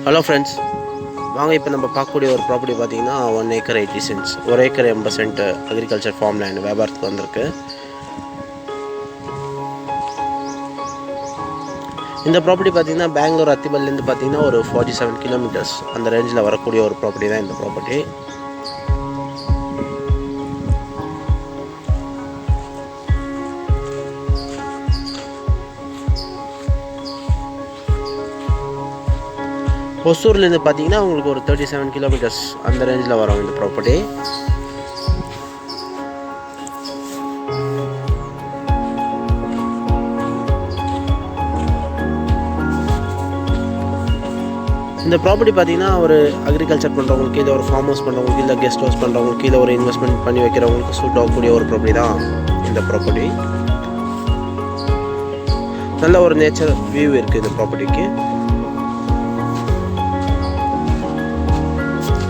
Hello friends, வாங்க இப்போ நம்ம பார்க்கக்கூடிய ஒரு ப்ராப்பர்ட்டி பார்த்தீங்கன்னா 1 acre 80 cents, 1 acre 80 cent agriculture farm land வியாபாரத்துக்கு வந்திருக்கு. இந்த ப்ராப்பர்ட்டி பார்த்தீங்கன்னா பெங்களூர் அத்திபல்லேருந்து பார்த்தீங்கன்னா ஒரு 47 கிலோமீட்டர்ஸ் அந்த ரேஞ்சில் வரக்கூடிய ஒரு ப்ராப்பர்ட்டி தான் இந்த ப்ராப்பர்ட்டி. ஒசூர்லேருந்து பார்த்தீங்கன்னா உங்களுக்கு ஒரு 37 கிலோமீட்டர்ஸ் அந்த ரேஞ்சில் வரும் இந்த ப்ராப்பர்ட்டி. இந்த ப்ராப்பர்ட்டி பார்த்தீங்கன்னா ஒரு அக்ரிகல்ச்சர் பண்ணுறவங்களுக்கு, இல்லை ஒரு ஃபார்ம் ஹவுஸ் பண்ணுறவங்களுக்கு, இல்லை கெஸ்ட் ஹவுஸ் பண்ணுறவங்களுக்கு, இல்லை ஒரு இன்வெஸ்ட்மெண்ட் பண்ணி வைக்கிறவங்களுக்கு சூட் ஆகக்கூடிய ஒரு ப்ராப்பர்ட்டி தான் இந்த ப்ராப்பர்ட்டி. நல்ல ஒரு நேச்சர் வியூ இருக்குது இந்த ப்ராப்பர்ட்டிக்கு.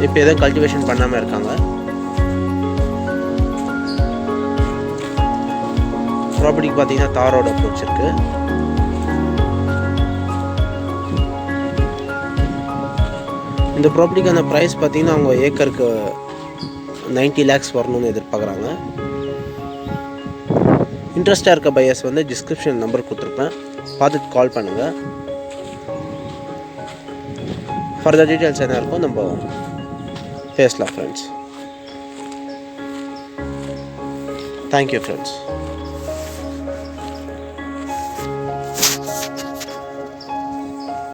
இப்போ எதுவும் கல்டிவேஷன் பண்ணாமல் இருக்காங்க. ப்ராப்பர்ட்டிக்கு பார்த்தீங்கன்னா தார் ரோடு அப்ரோச் இருக்குது. இந்த ப்ராப்பர்ட்டிக்கான ப்ரைஸ் பார்த்தீங்கன்னா அவங்க ஏக்கருக்கு 90 lakhs வரணும்னு எதிர்பார்க்குறாங்க. இன்ட்ரெஸ்டாக இருக்க பையர்ஸ் வந்து டிஸ்கிரிப்ஷன் நம்பர் கொடுத்துருப்பேன், பார்த்துட்டு கால் பண்ணுங்கள். ஃபர்தர் டீட்டெயில்ஸ் என்ன இருக்கும் நம்ம பேசலாம் ஃப்ரெண்ட்ஸ். Thank you friends.